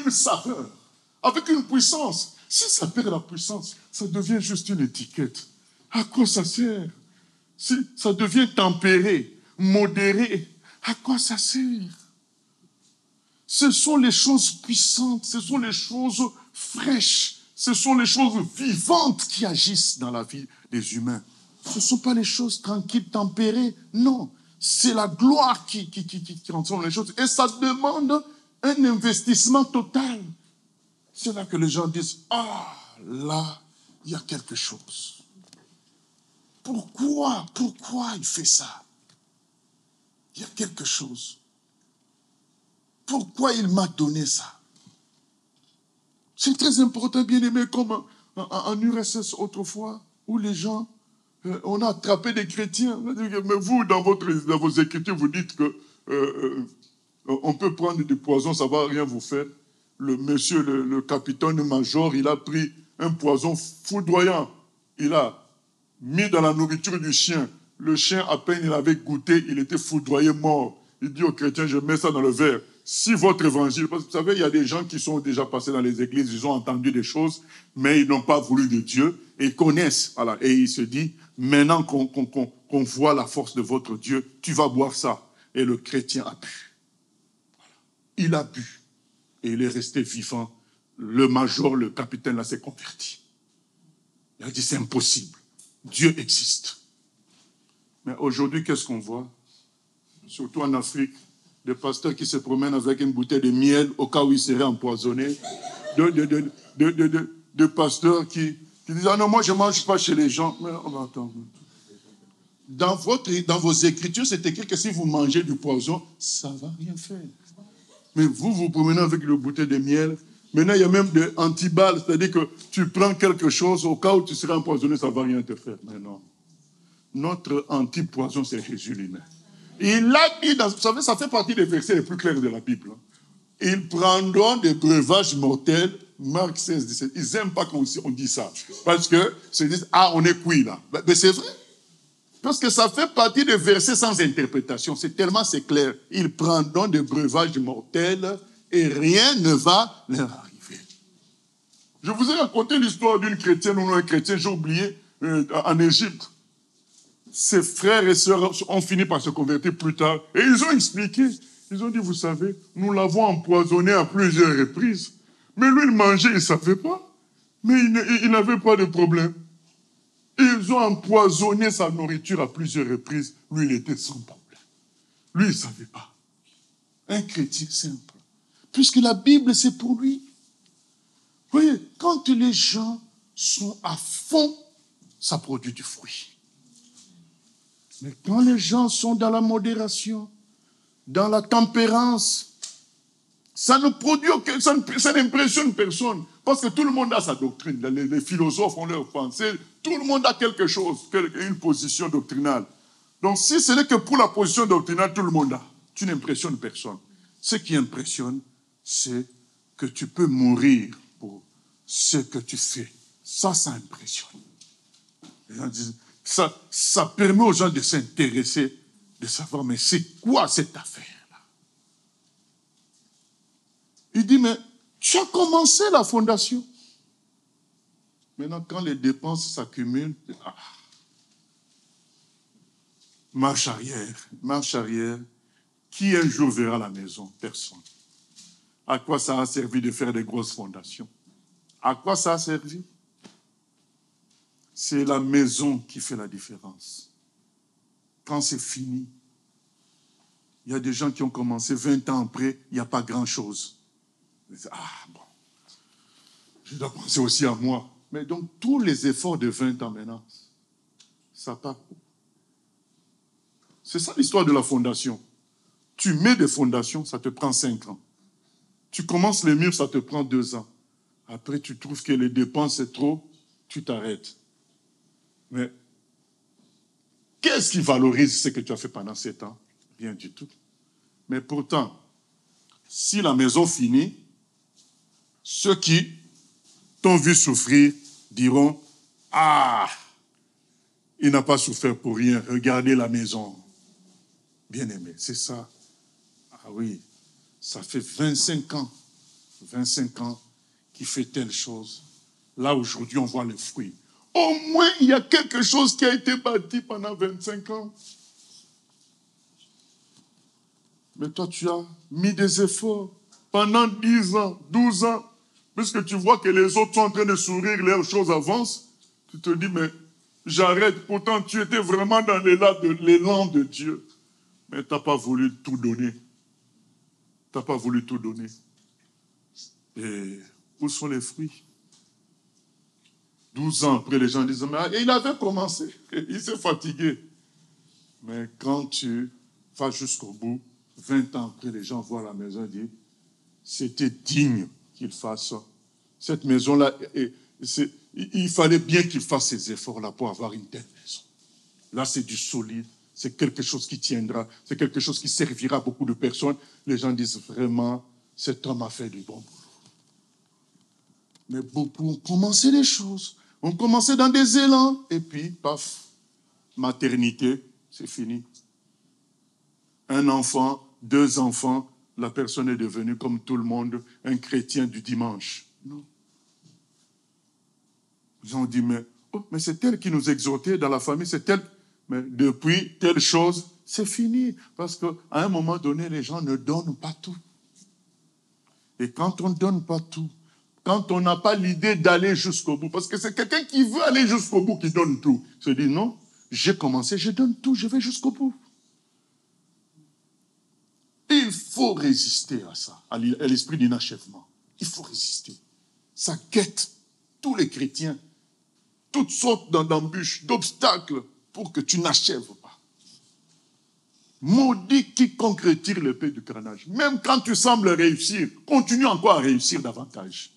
une saveur, avec une puissance. Si ça perd la puissance, ça devient juste une étiquette. À quoi ça sert? Si ça devient tempéré, modéré, à quoi ça sert? Ce sont les choses puissantes, ce sont les choses fraîches, ce sont les choses vivantes qui agissent dans la vie des humains. Ce ne sont pas les choses tranquilles, tempérées, non. C'est la gloire qui transforme les choses. Et ça demande un investissement total. C'est là que les gens disent, ah, là, il y a quelque chose. Pourquoi il fait ça? Il y a quelque chose. Pourquoi il m'a donné ça? C'est très important, bien aimé, comme en URSS autrefois, où les gens, on a attrapé des chrétiens. Mais vous, dans vos écritures, vous dites que on peut prendre du poison, ça ne va rien vous faire. Le monsieur, le capitaine-major, il a pris un poison foudroyant. Il a mis dans la nourriture du chien. Le chien, à peine il avait goûté, il était foudroyé, mort. Il dit aux chrétiens, je mets ça dans le verre. Si votre évangile, parce que vous savez, il y a des gens qui sont déjà passés dans les églises, ils ont entendu des choses, mais ils n'ont pas voulu de Dieu, et ils connaissent. Voilà. Et il se dit, maintenant qu'on voit la force de votre Dieu, tu vas boire ça. Et le chrétien a bu. Voilà. Il a bu. Et il est resté vivant. Le major, le capitaine, là, s'est converti. Il a dit, c'est impossible. Dieu existe. Mais aujourd'hui, qu'est-ce qu'on voit? Surtout en Afrique, des pasteurs qui se promènent avec une bouteille de miel au cas où ils seraient empoisonnés. De pasteurs qui disent, ah non, moi je ne mange pas chez les gens. Mais on va attendre. Dans vos écritures, c'est écrit que si vous mangez du poison, ça ne va rien faire. Mais vous promenez avec une bouteille de miel. Maintenant, il y a même des antiballes, c'est-à-dire que tu prends quelque chose, au cas où tu serais empoisonné, ça ne va rien te faire. Mais non. Notre antipoison, c'est Jésus lui-même. Il a dit, vous savez, ça fait partie des versets les plus clairs de la Bible. Ils prendront des breuvages mortels, Marc 16, 17. Ils n'aiment pas qu'on dit ça. Parce que se disent, ah, on est cuit là. Mais c'est vrai. Parce que ça fait partie des versets sans interprétation. C'est clair. Ils prendront des breuvages mortels et rien ne va leur arriver. Je vous ai raconté l'histoire d'une chrétienne ou un chrétien, j'ai oublié, en Égypte. Ses frères et sœurs ont fini par se convertir plus tard. Et ils ont expliqué. Ils ont dit, vous savez, nous l'avons empoisonné à plusieurs reprises. Mais lui, il mangeait, il ne savait pas. Mais il n'avait pas de problème. Ils ont empoisonné sa nourriture à plusieurs reprises. Lui, il était sans problème. Lui, il ne savait pas. Un chrétien simple. Puisque la Bible, c'est pour lui. Vous voyez, quand les gens sont à fond, ça produit du fruit. Mais quand les gens sont dans la modération, dans la tempérance, ça ne produit aucun, ça n'impressionne personne. Parce que tout le monde a sa doctrine. Les philosophes ont leur pensée. Tout le monde a quelque chose, une position doctrinale. Donc si ce n'est que pour la position doctrinale, tout le monde a. Tu n'impressionnes personne. Ce qui impressionne, c'est que tu peux mourir pour ce que tu fais. Ça impressionne. Les gens disent, ça permet aux gens de s'intéresser, de savoir, mais c'est quoi cette affaire-là? Il dit, mais tu as commencé la fondation. Maintenant, quand les dépenses s'accumulent, marche arrière, marche arrière. Qui un jour verra la maison? Personne. À quoi ça a servi de faire des grosses fondations? À quoi ça a servi? C'est la maison qui fait la différence. Quand c'est fini, il y a des gens qui ont commencé 20 ans après, il n'y a pas grand-chose. Bon, je dois penser aussi à moi. Mais donc, tous les efforts de 20 ans maintenant, ça part. C'est ça l'histoire de la fondation. Tu mets des fondations, ça te prend 5 ans. Tu commences les murs, ça te prend 2 ans. Après, tu trouves que les dépenses, c'est trop, tu t'arrêtes. Mais qu'est-ce qui valorise ce que tu as fait pendant 7 ans? Rien du tout. Mais pourtant, si la maison finit, ceux qui t'ont vu souffrir diront, il n'a pas souffert pour rien, regardez la maison. Bien-aimé, c'est ça. Ah oui, ça fait 25 ans qu'il fait telle chose. Là, aujourd'hui, on voit le fruit. Au moins, il y a quelque chose qui a été bâti pendant 25 ans. Mais toi, tu as mis des efforts pendant 10 ans, 12 ans. Puisque tu vois que les autres sont en train de sourire, les choses avancent. Tu te dis, mais j'arrête. Pourtant, tu étais vraiment dans l'élan de Dieu. Mais tu n'as pas voulu tout donner. Tu n'as pas voulu tout donner. Et où sont les fruits? 12 ans après, les gens disent, mais il avait commencé, il s'est fatigué. Mais quand tu vas jusqu'au bout, 20 ans après, les gens voient la maison et disent, c'était digne qu'il fasse ça. Cette maison-là, il fallait bien qu'il fasse ces efforts-là pour avoir une telle maison. Là, c'est du solide, c'est quelque chose qui tiendra, c'est quelque chose qui servira à beaucoup de personnes. Les gens disent vraiment, cet homme a fait du bon boulot. Mais beaucoup ont commencé les choses, ont commencé dans des élans, et puis, paf, maternité, c'est fini. Un enfant, 2 enfants, la personne est devenue comme tout le monde, un chrétien du dimanche. Non. Ils ont dit, mais c'est elle qui nous exhortait dans la famille, c'est elle. Mais depuis telle chose, c'est fini. Parce qu'à un moment donné, les gens ne donnent pas tout. Et quand on ne donne pas tout, quand on n'a pas l'idée d'aller jusqu'au bout, parce que c'est quelqu'un qui veut aller jusqu'au bout qui donne tout. Il se dit, non, j'ai commencé, je donne tout, je vais jusqu'au bout. Il faut résister à ça, à l'esprit d'inachèvement. Il faut résister. Ça guette tous les chrétiens, toutes sortes d'embûches, d'obstacles pour que tu n'achèves pas. Maudit quiconque retire l'épée du carnage. Même quand tu sembles réussir, continue encore à réussir davantage.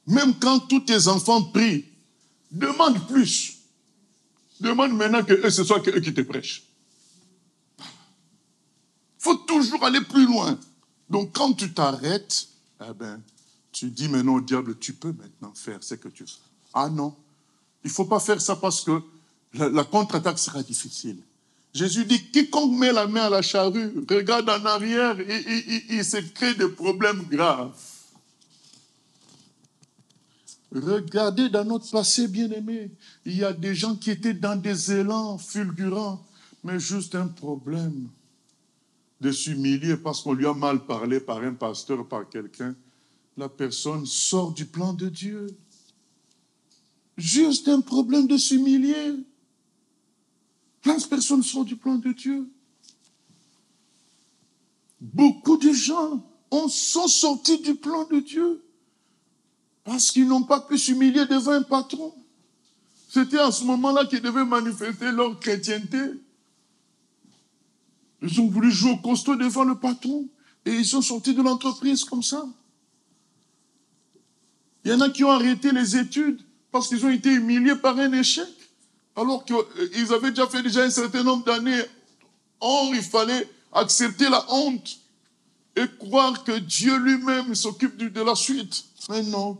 Même quand tous tes enfants prient, demande plus. Demande maintenant que ce soit eux qui te prêchent. Il faut toujours aller plus loin. Donc quand tu t'arrêtes, tu dis maintenant au diable, tu peux maintenant faire ce que tu veux. Ah non, il ne faut pas faire ça parce que la contre-attaque sera difficile. Jésus dit, quiconque met la main à la charrue, regarde en arrière, il se crée des problèmes graves. Regardez dans notre passé, bien-aimé, il y a des gens qui étaient dans des élans fulgurants. mais juste un problème de s'humilier parce qu'on lui a mal parlé par un pasteur, par quelqu'un, la personne sort du plan de Dieu. Juste un problème de s'humilier. La personne sort du plan de Dieu. Beaucoup de gens sont sortis du plan de Dieu parce qu'ils n'ont pas pu s'humilier devant un patron. C'était à ce moment-là qu'ils devaient manifester leur chrétienté. Ils ont voulu jouer au costaud devant le patron et ils sont sortis de l'entreprise comme ça. Il y en a qui ont arrêté les études parce qu'ils ont été humiliés par un échec, alors qu'ils avaient déjà fait un certain nombre d'années. Or, il fallait accepter la honte et croire que Dieu lui-même s'occupe de la suite. Mais non,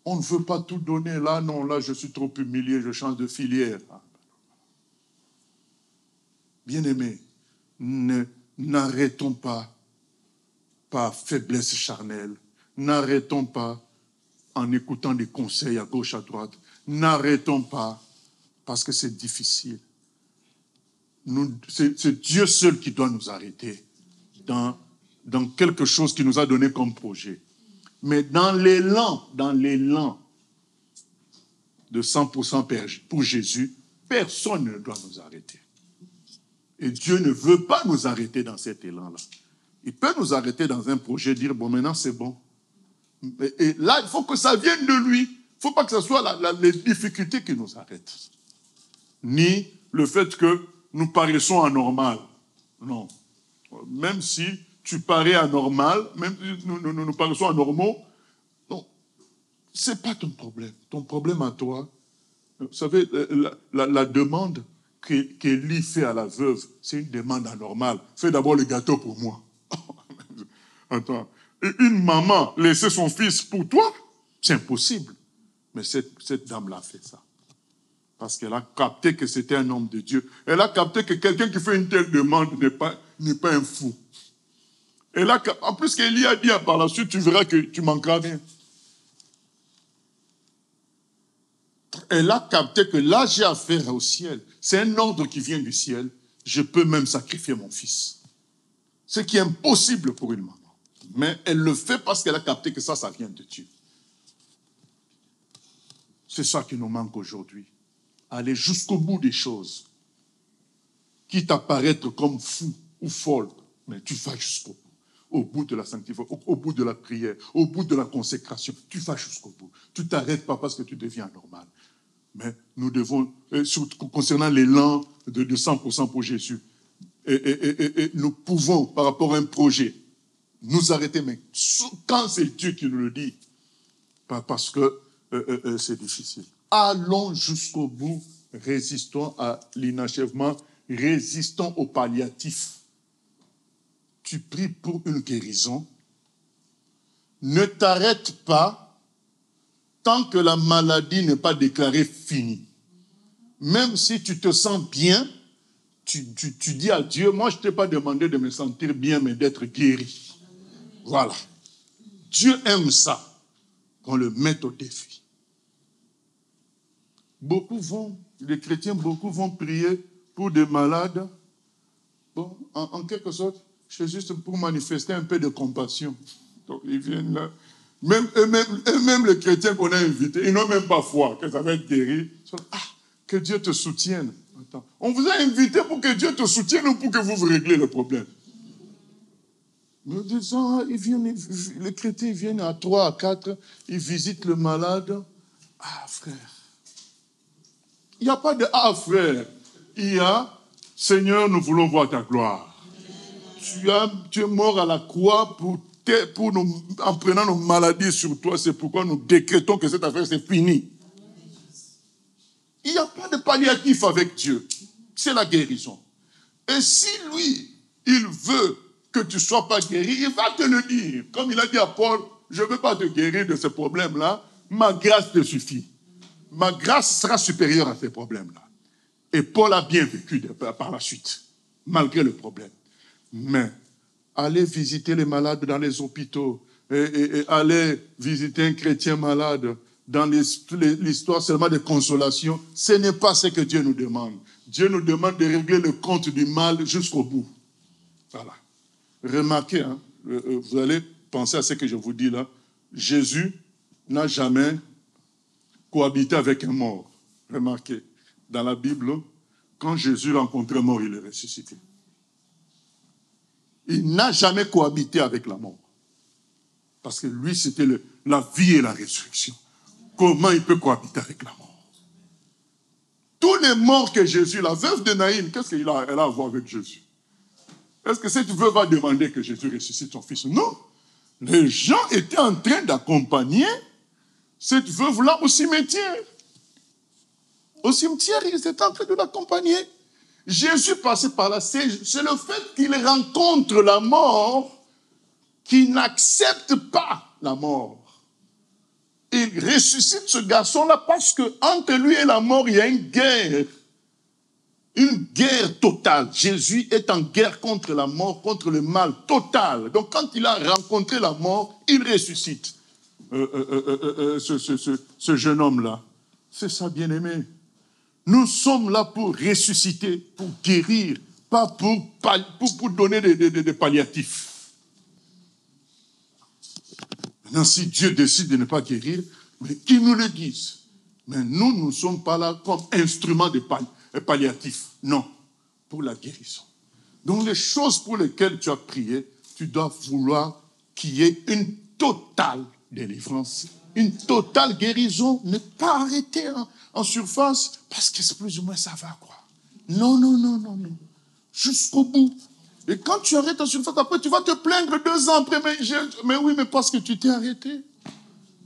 on ne veut pas tout donner. Là, non, là, je suis trop humilié, je change de filière. Bien-aimés, n'arrêtons pas par faiblesse charnelle. N'arrêtons pas en écoutant des conseils à gauche, à droite. N'arrêtons pas parce que c'est difficile. C'est Dieu seul qui doit nous arrêter dans quelque chose qu'il nous a donné comme projet. Mais dans l'élan de 100% pour Jésus, personne ne doit nous arrêter. Et Dieu ne veut pas nous arrêter dans cet élan-là. Il peut nous arrêter dans un projet, dire, bon, maintenant c'est bon. Et là, il faut que ça vienne de lui. Il ne faut pas que ce soit les difficultés qui nous arrêtent. Ni le fait que nous paraissons anormal. Non. Même si tu parais anormal, même si nous paraissons anormaux, non. Ce n'est pas ton problème. Ton problème à toi, vous savez, la demande qu'Élie fait à la veuve, c'est une demande anormale. Fais d'abord le gâteau pour moi. Attends. Une maman laisser son fils pour toi, c'est impossible. Mais cette dame-là a fait ça. Parce qu'elle a capté que c'était un homme de Dieu. Elle a capté que quelqu'un qui fait une telle demande n'est pas un fou. En plus qu'Élie a dit par la suite, tu verras que tu manqueras rien. Elle a capté que là, j'ai affaire au ciel. C'est un ordre qui vient du ciel. Je peux même sacrifier mon fils. Ce qui est impossible pour une maman. Mais elle le fait parce qu'elle a capté que ça vient de Dieu. C'est ça qui nous manque aujourd'hui. Aller jusqu'au bout des choses. Quitte à paraître comme fou ou folle, mais tu vas jusqu'au bout. Au bout de la sanctification, au bout de la prière, au bout de la consécration, tu vas jusqu'au bout. Tu ne t'arrêtes pas parce que tu deviens anormal. Mais nous devons, concernant l'élan de 100% pour Jésus, et nous pouvons, par rapport à un projet, nous arrêter, mais quand c'est Dieu qui nous le dit, pas parce que c'est difficile. Allons jusqu'au bout, résistons à l'inachèvement, résistons au palliatif. Tu pries pour une guérison, ne t'arrête pas tant que la maladie n'est pas déclarée finie. Même si tu te sens bien, tu dis à Dieu, moi je ne t'ai pas demandé de me sentir bien, mais d'être guéri. Voilà. Dieu aime ça, qu'on le mette au défi. Les chrétiens, beaucoup vont prier pour des malades. Bon, en quelque sorte, c'est juste pour manifester un peu de compassion. Donc, ils viennent là. Même les chrétiens qu'on a invités, ils n'ont même pas foi que ça va être guéri. Que Dieu te soutienne. Attends. On vous a invité pour que Dieu te soutienne ou pour que vous régliez le problème. Nous disons, les chrétiens viennent à 3, à 4, ils visitent le malade. Ah, frère. Il n'y a pas de « ah, frère ». Il y a « Seigneur, nous voulons voir ta gloire ». Tu es mort à la croix en prenant nos maladies sur toi. C'est pourquoi nous décrétons que cette affaire, c'est fini. Il n'y a pas de palliatif avec Dieu. C'est la guérison. Et si lui, il veut que tu ne sois pas guéri, il va te le dire. Comme il a dit à Paul, je ne veux pas te guérir de ce problème-là, ma grâce te suffit. Ma grâce sera supérieure à ces problèmes-là. Et Paul a bien vécu par la suite, malgré le problème. Mais aller visiter les malades dans les hôpitaux et aller visiter un chrétien malade dans l'histoire seulement de consolation, ce n'est pas ce que Dieu nous demande. Dieu nous demande de régler le compte du mal jusqu'au bout. Voilà. Remarquez, hein, vous allez penser à ce que je vous dis là. Jésus n'a jamais cohabité avec un mort. Remarquez, dans la Bible, quand Jésus rencontrait un mort, il est ressuscité. Il n'a jamais cohabité avec la mort. Parce que lui, c'était la vie et la résurrection. Comment il peut cohabiter avec la mort? Tous les morts que Jésus, la veuve de Naïm, qu'est-ce qu'elle a à voir avec Jésus? Est-ce que cette veuve va demander que Jésus ressuscite son fils? Non. Les gens étaient en train d'accompagner cette veuve-là au cimetière. Au cimetière, ils étaient en train de l'accompagner. Jésus passait par là. C'est le fait qu'il rencontre la mort qui n'accepte pas la mort. Il ressuscite ce garçon-là parce qu'entre lui et la mort, il y a une guerre. Une guerre totale. Jésus est en guerre contre la mort, contre le mal total. Donc quand il a rencontré la mort, il ressuscite ce jeune homme-là. C'est ça, bien-aimé. Nous sommes là pour ressusciter, pour guérir, pas pour donner des palliatifs. Maintenant, si Dieu décide de ne pas guérir, mais qu'il nous le dise. Mais nous ne sommes pas là comme instrument de palliatif. Non, pour la guérison. Donc les choses pour lesquelles tu as prié, tu dois vouloir qu'il y ait une totale délivrance, une totale guérison. Ne pas arrêter en surface, parce que c'est plus ou moins ça va, quoi. Non. Jusqu'au bout. Et quand tu arrêtes en surface, après tu vas te plaindre 2 ans après. Mais oui, mais parce que tu t'es arrêté.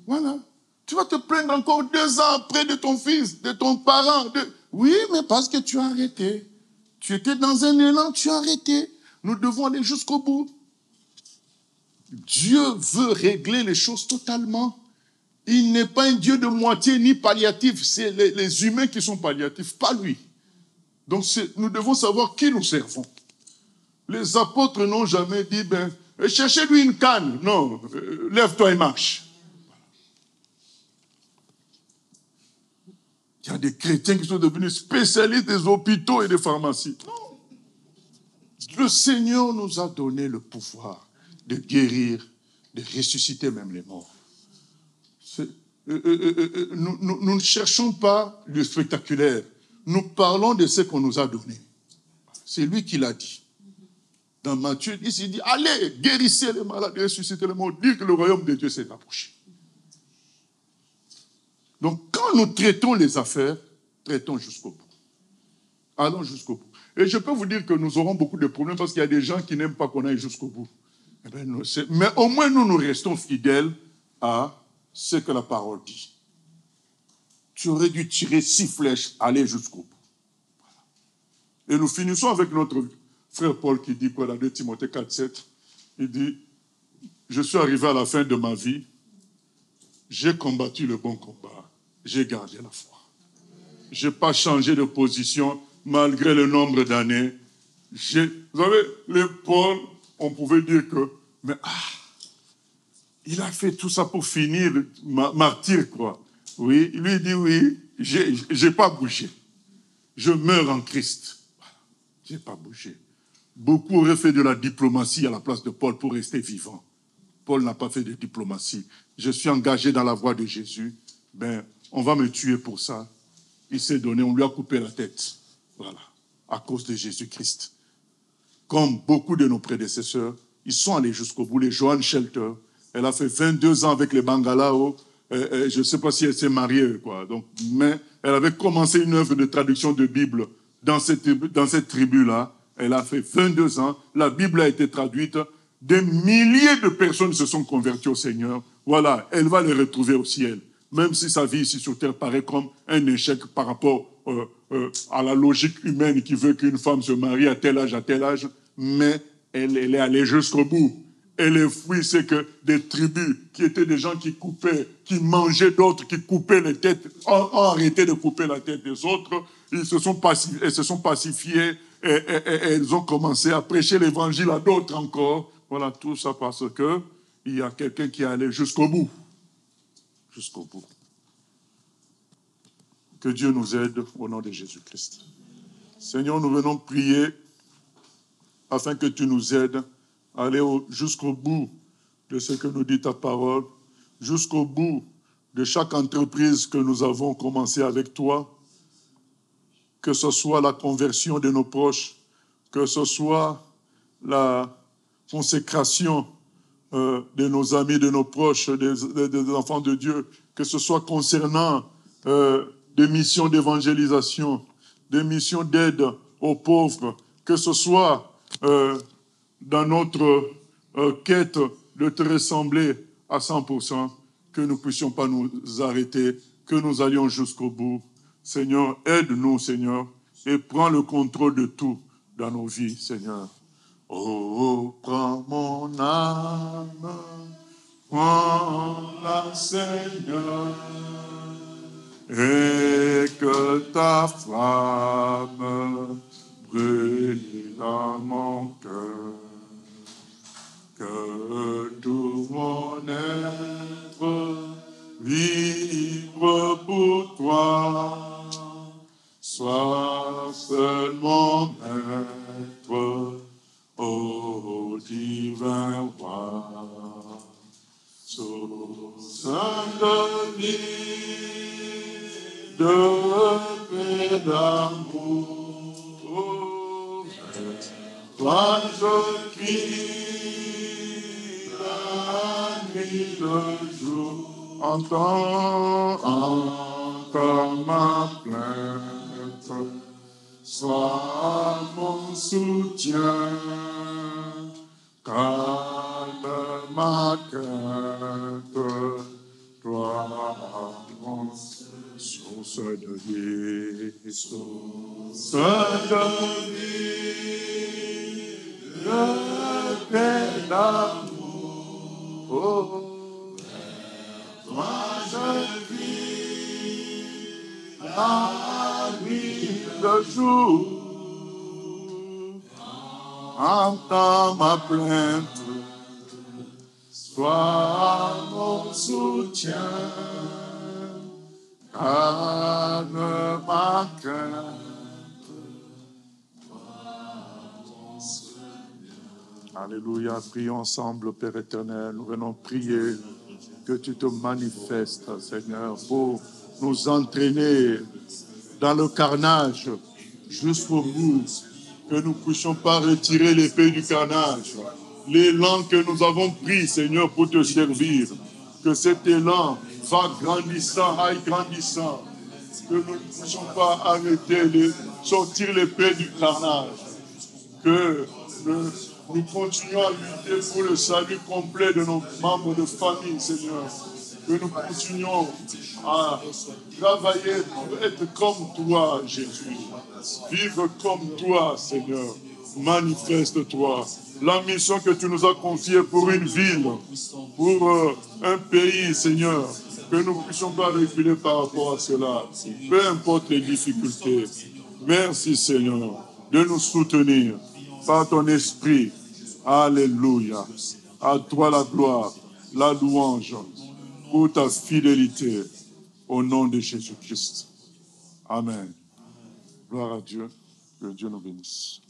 Voilà. Tu vas te plaindre encore 2 ans après de ton fils, de ton parent. Oui, mais parce que tu as arrêté. Tu étais dans un élan, tu as arrêté. Nous devons aller jusqu'au bout. Dieu veut régler les choses totalement. Il n'est pas un Dieu de moitié ni palliatif. C'est les humains qui sont palliatifs, pas lui. Donc nous devons savoir qui nous servons. Les apôtres n'ont jamais dit, cherchez-lui une canne. Non, lève-toi et marche. Il y a des chrétiens qui sont devenus spécialistes des hôpitaux et des pharmacies. Non. Le Seigneur nous a donné le pouvoir de guérir, de ressusciter même les morts. Nous ne cherchons pas le spectaculaire. Nous parlons de ce qu'on nous a donné. C'est lui qui l'a dit. Dans Matthieu, il dit, allez, guérissez les malades, ressuscitez les morts, dites que le royaume de Dieu s'est approché. Donc, quand nous traitons les affaires, traitons jusqu'au bout. Allons jusqu'au bout. Et je peux vous dire que nous aurons beaucoup de problèmes parce qu'il y a des gens qui n'aiment pas qu'on aille jusqu'au bout. Mais au moins, nous restons fidèles à ce que la parole dit. Tu aurais dû tirer 6 flèches, aller jusqu'au bout. Voilà. Et nous finissons avec notre frère Paul qui dit quoi, dans 2 Timothée 4, 7, il dit, je suis arrivé à la fin de ma vie, j'ai combattu le bon combat, j'ai gardé la foi. Je n'ai pas changé de position malgré le nombre d'années. Vous savez, le Paul, on pouvait dire que, mais il a fait tout ça pour finir martyr, quoi. Oui, lui dit oui, j'ai pas bougé. Je meurs en Christ. Voilà. J'ai pas bougé. Beaucoup auraient fait de la diplomatie à la place de Paul pour rester vivant. Paul n'a pas fait de diplomatie. Je suis engagé dans la voie de Jésus. On va me tuer pour ça. Il s'est donné, on lui a coupé la tête. Voilà. À cause de Jésus-Christ. Comme beaucoup de nos prédécesseurs, ils sont allés jusqu'au bout. Les Joan Shelter, elle a fait 22 ans avec les Bangalao. Je ne sais pas si elle s'est mariée, quoi. Donc, mais elle avait commencé une œuvre de traduction de Bible dans cette tribu-là. Elle a fait 22 ans. La Bible a été traduite. Des milliers de personnes se sont converties au Seigneur. Voilà, elle va les retrouver au ciel. Même si sa vie ici sur terre paraît comme un échec par rapport à la logique humaine qui veut qu'une femme se marie à tel âge, mais elle est allée jusqu'au bout. Et les fruits, c'est que des tribus qui étaient des gens qui coupaient, qui mangeaient d'autres, qui coupaient les têtes, ont arrêté de couper la tête des autres. Elles se sont pacifiées et elles ont commencé à prêcher l'évangile à d'autres encore. Voilà, tout ça parce que il y a quelqu'un qui est allé jusqu'au bout. Jusqu'au bout. Que Dieu nous aide au nom de Jésus-Christ. Seigneur, nous venons prier afin que tu nous aides à aller jusqu'au bout de ce que nous dit ta parole, jusqu'au bout de chaque entreprise que nous avons commencé avec toi, que ce soit la conversion de nos proches, que ce soit la consécration de nos amis, de nos proches, des enfants de Dieu, que ce soit concernant des missions d'évangélisation, des missions d'aide aux pauvres, que ce soit dans notre quête de te ressembler à 100%, que nous ne puissions pas nous arrêter, que nous allions jusqu'au bout. Seigneur, aide-nous, Seigneur, et prends le contrôle de tout dans nos vies, Seigneur. Oh, prends mon âme, prends-la, Seigneur, et que ta flamme brûle dans mon cœur, que tout mon être vibre pour toi, sois seul mon maître, ô divin roi, source de vie, de paix, d'amour, toi je crie la nuit, le jour, entends ma plainte, sois mon soutien, calme ma crainte, toi mon source de vie, source de vie, de paix, d'amour, oh, toi je vis la nuit, le jour, entends ma plainte, sois mon soutien, calme ma crainte. Alléluia, prions ensemble, Père éternel, nous venons prier que tu te manifestes, Seigneur, pour nous entraîner dans le carnage jusqu'au bout, que nous ne puissions pas retirer l'épée du carnage. L'élan que nous avons pris, Seigneur, pour te servir, que cet élan va grandissant, aille grandissant, que nous ne puissions pas arrêter de sortir l'épée du carnage, que nous continuons à lutter pour le salut complet de nos membres de famille, Seigneur, que nous continuons à travailler pour être comme toi, Jésus, vivre comme toi, Seigneur, manifeste-toi. La mission que tu nous as confiée pour une ville, pour un pays, Seigneur, que nous ne puissions pas reculer par rapport à cela, peu importe les difficultés. Merci, Seigneur, de nous soutenir par ton esprit. Alléluia. À toi la gloire, la louange pour ta fidélité au nom de Jésus-Christ. Amen. Gloire à Dieu. Que Dieu nous bénisse.